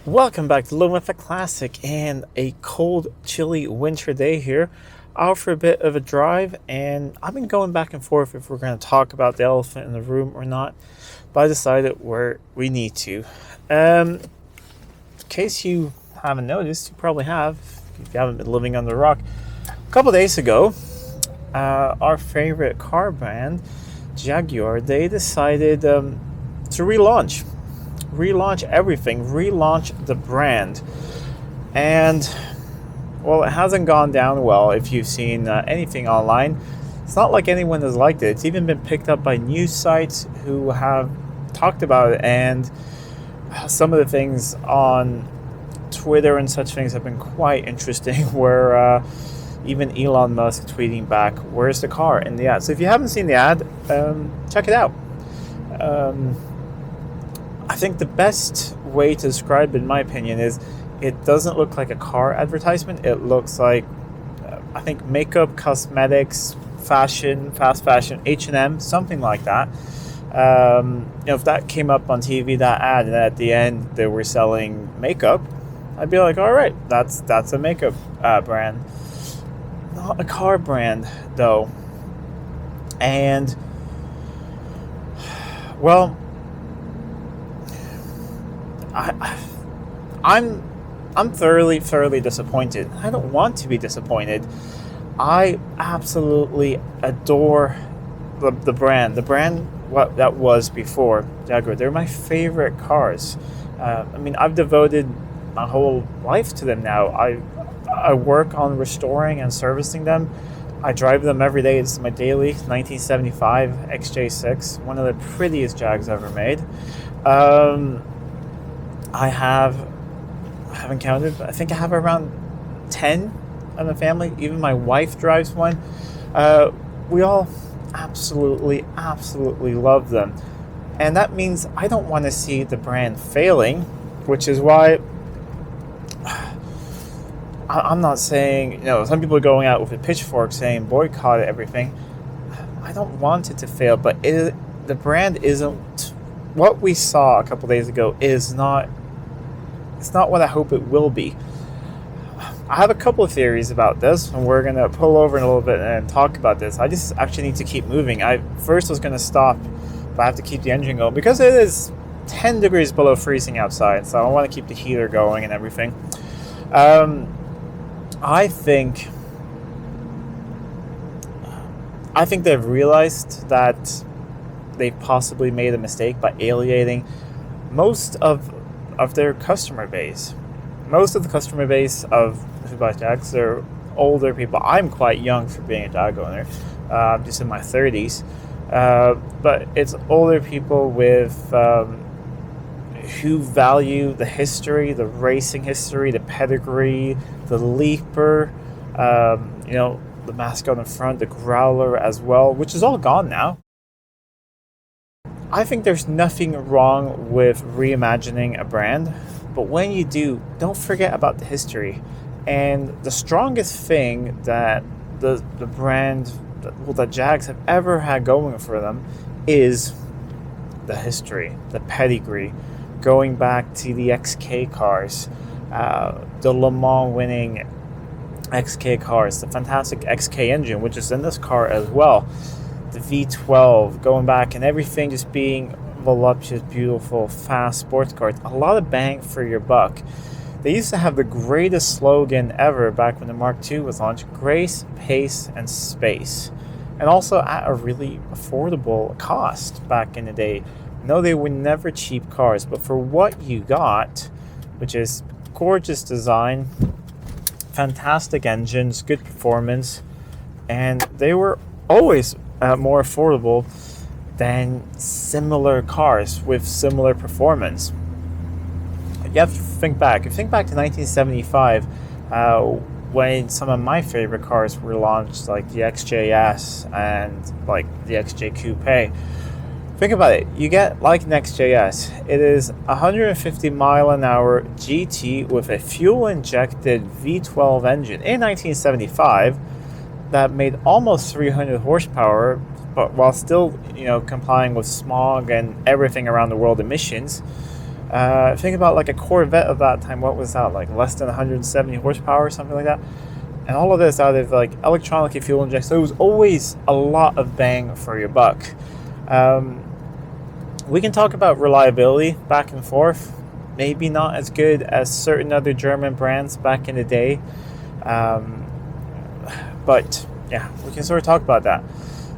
Welcome back to Living with a Classic and a cold, chilly winter day here. Out for a bit of a drive, and I've been going back and forth if we're going to talk about the elephant in the room or not, but I decided we need to. In case you haven't noticed, you probably have, if you haven't been living under a rock. A couple days ago, our favorite car brand, Jaguar, they decided to relaunch everything, relaunch the brand. And, well, it hasn't gone down well if you've seen anything online. It's not like anyone has liked it. It's even been picked up by news sites who have talked about it, and some of the things on Twitter and such things have been quite interesting, where even Elon Musk tweeting back, "Where's the car?" in the ad. So if you haven't seen the ad, check it out. I think the best way to describe it, in my opinion, is it doesn't look like a car advertisement. It looks like, I think, makeup, cosmetics, fashion, fast fashion, H&M, something like that. If that came up on TV, that ad, and at the end they were selling makeup, I'd be like, all right, that's a makeup brand. Not a car brand, though. And, well, I'm thoroughly disappointed. I don't want to be disappointed. I absolutely adore the brand. The brand what that was before Jaguar. They're my favorite cars. I've devoted my whole life to them now. I work on restoring and servicing them. I drive them every day. It's my daily 1975 XJ6, one of the prettiest Jags ever made. I haven't counted, but I think I have around 10 in the family. Even my wife drives one. We all absolutely love them. And that means I don't want to see the brand failing, which is why I'm not saying, some people are going out with a pitchfork saying boycott everything. I don't want it to fail, but the brand isn't, what we saw a couple days ago is not, it's not what I hope it will be. I have a couple of theories about this, and we're going to pull over in a little bit and talk about this. I just actually need to keep moving. I first was going to stop, but I have to keep the engine going because it is 10 degrees below freezing outside, so I want to keep the heater going and everything. I think they've realized that they possibly made a mistake by alienating most of their customer base. Most of the customer base of who buys Jags, they're older people. I'm quite young for being a Jag owner. I'm just in my 30s. But it's older people with who value the history, the racing history, the pedigree, the leaper, the mascot in front, the growler as well, which is all gone now. I think there's nothing wrong with reimagining a brand, but when you do, don't forget about the history. And the strongest thing that the brand, that Jags have ever had going for them is the history, the pedigree, going back to the XK cars, the Le Mans winning XK cars, the fantastic XK engine, which is in this car as well, the V12, going back, and everything just being voluptuous, beautiful, fast sports cars. A lot of bang for your buck. They used to have the greatest slogan ever back when the Mark II was launched: grace, pace, and space. And also at a really affordable cost back in the day. No, they were never cheap cars, but for what you got, which is gorgeous design, fantastic engines, good performance, and they were always more affordable than similar cars with similar performance. You have to think back. If you think back to 1975, when some of my favorite cars were launched, like the XJS and like the XJ Coupe. Think about it. You get like an XJS. It is 150 mile an hour GT with a fuel-injected V12 engine in 1975 that made almost 300 horsepower, but while still, complying with smog and everything around the world emissions. Think about like a Corvette of that time. What was that, like less than 170 horsepower or something like that? And all of this out of like electronically fuel injected. So it was always a lot of bang for your buck. We can talk about reliability back and forth. Maybe not as good as certain other German brands back in the day. But yeah, we can sort of talk about that.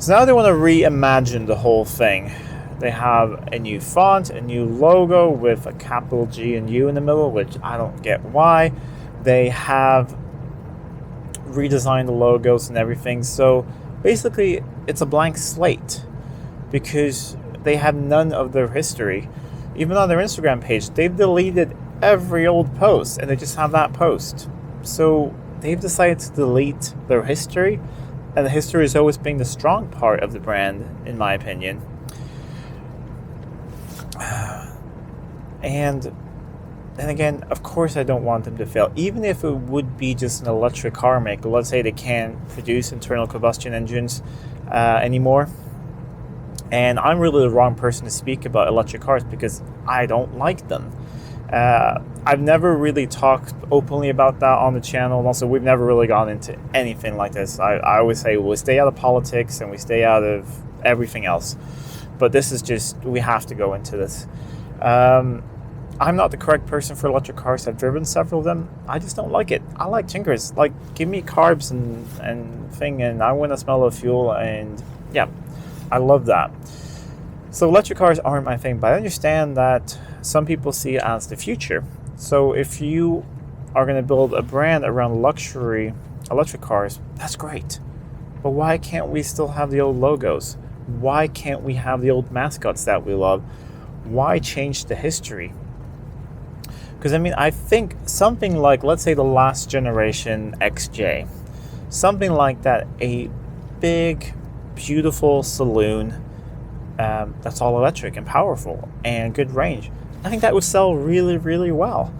So now they want to reimagine the whole thing. They have a new font, a new logo with a capital G and U in the middle, which I don't get why. They have redesigned the logos and everything. So basically, it's a blank slate because they have none of their history. Even on their Instagram page, they've deleted every old post and they just have that post. So they've decided to delete their history, and the history has always been the strong part of the brand, in my opinion. And again, of course I don't want them to fail. Even if it would be just an electric car maker, let's say they can't produce internal combustion engines anymore. And I'm really the wrong person to speak about electric cars because I don't like them. I've never really talked openly about that on the channel. And also, we've never really gone into anything like this. I always say we stay out of politics and we stay out of everything else. But this is just, we have to go into this. I'm not the correct person for electric cars. I've driven several of them. I just don't like it. I like Tinkers. Like, give me carbs and thing, and I want to smell of fuel, and yeah, I love that. So electric cars aren't my thing, but I understand that some people see it as the future. So if you are going to build a brand around luxury electric cars, that's great. But why can't we still have the old logos? Why can't we have the old mascots that we love? Why change the history? Because I mean, I think something like, let's say the last generation XJ, something like that, a big, beautiful saloon that's all electric and powerful and good range. I think that would sell really, really well.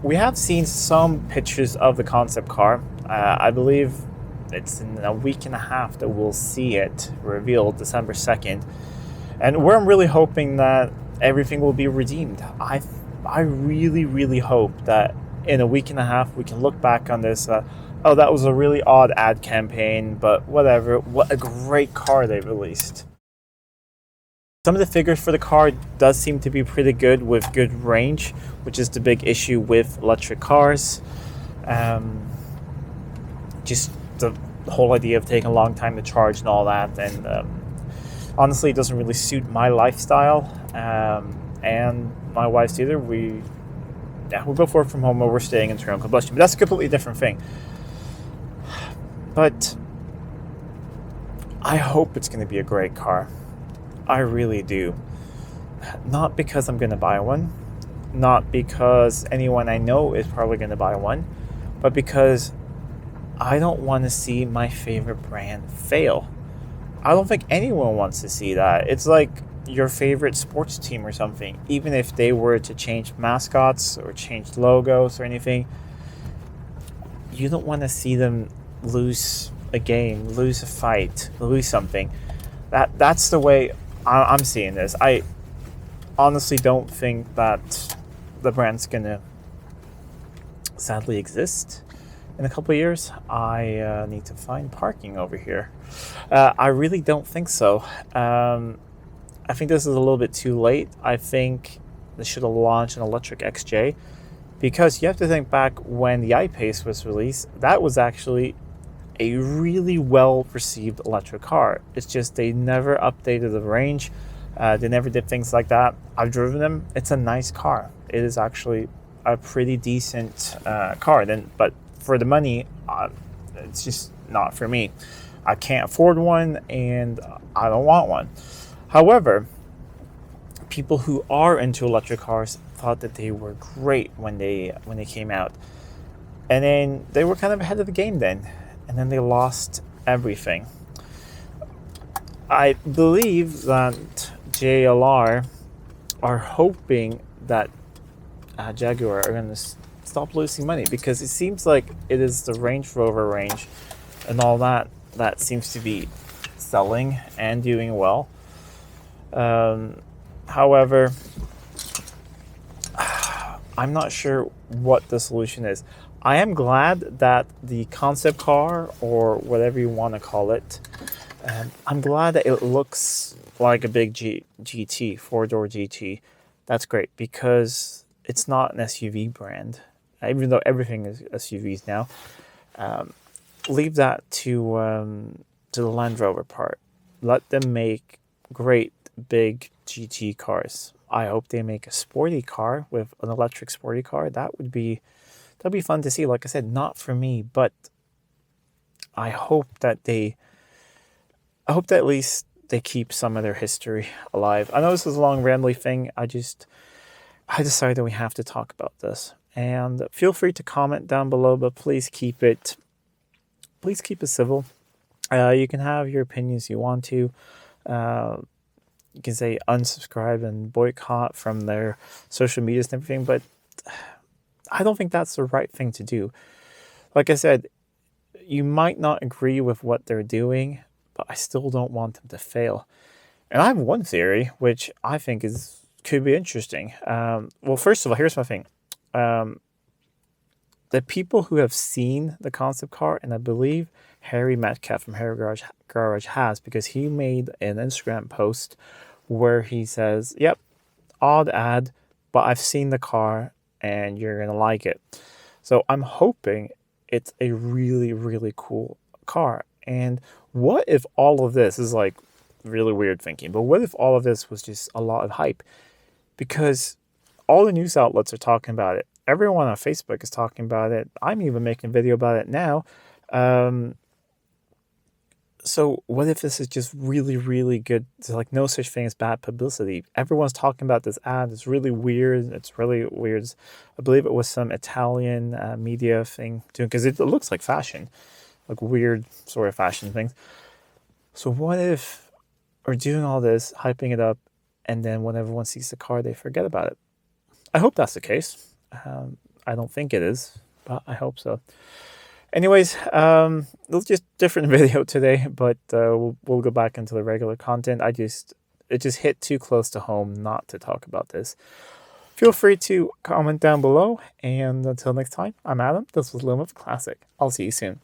We have seen some pictures of the concept car. I believe it's in a week and a half that we'll see it revealed, December 2nd. And where I'm really hoping that everything will be redeemed. I really, really hope that in a week and a half we can look back on this. Oh, that was a really odd ad campaign, but whatever. What a great car they released. Some of the figures for the car does seem to be pretty good with good range, which is the big issue with electric cars. Just the whole idea of taking a long time to charge and all that, and honestly, it doesn't really suit my lifestyle and my wife's either. We both work from home or we're staying internal combustion, but that's a completely different thing. But I hope it's going to be a great car. I really do. Not because I'm going to buy one, not because anyone I know is probably going to buy one, but because I don't want to see my favorite brand fail. I don't think anyone wants to see that. It's like your favorite sports team or something. Even if they were to change mascots or change logos or anything, you don't want to see them lose a game, lose a fight, lose something. That's the way I'm seeing this. I honestly don't think that the brand's gonna sadly exist in a couple of years. I need to find parking over here. I really don't think so. I think this is a little bit too late. I think they should have launched an electric XJ, because you have to think back when the I-Pace was released, that was actually a really well received electric car. It's just they never updated the range. They never did things like that. I've driven them. It's a nice car. It is actually a pretty decent car. But for the money, it's just not for me. I can't afford one, and I don't want one. However, people who are into electric cars thought that they were great when they came out, and then they were kind of ahead of the game then, and then they lost everything. I believe that JLR are hoping that Jaguar are going to stop losing money, because it seems like it is the Range Rover range and all that seems to be selling and doing well. However, I'm not sure what the solution is. I am glad that the concept car, or whatever you want to call it, I'm glad that it looks like a big GT, four-door GT. That's great because it's not an SUV brand, even though everything is SUVs now. Leave that to the Land Rover part. Let them make great big GT cars. I hope they make a sporty car with an electric sporty car. That'd be fun to see. Like I said, not for me, but I hope that at least they keep some of their history alive. I know this is a long rambly thing. I decided we have to talk about this. And feel free to comment down below, but please keep it civil. You can have your opinions you want to. You can say unsubscribe and boycott from their social medias and everything, but I don't think that's the right thing to do. Like I said, you might not agree with what they're doing, but I still don't want them to fail. And I have one theory, which I think could be interesting. Well, first of all, here's my thing. The people who have seen the concept car, and I believe Harry Metcalf from Harry Garage has, because he made an Instagram post where he says, yep, odd ad, but I've seen the car and you're going to like it. So I'm hoping it's a really, really cool car. And what if all of this is like really weird thinking, but what if all of this was just a lot of hype? Because all the news outlets are talking about it. Everyone on Facebook is talking about it. I'm even making a video about it now. So what if this is just really, really good? There's like no such thing as bad publicity. Everyone's talking about this ad. It's really weird. I believe it was some Italian media thing doing, because it looks like fashion, like weird sort of fashion things. So what if we're doing all this, hyping it up, and then when everyone sees the car, they forget about it? I hope that's the case. I don't think it is, but I hope so. Anyways, it was just a different video today, but we'll go back into the regular content. It just hit too close to home not to talk about this. Feel free to comment down below, and until next time, I'm Adam. This was Living with Classic. I'll see you soon.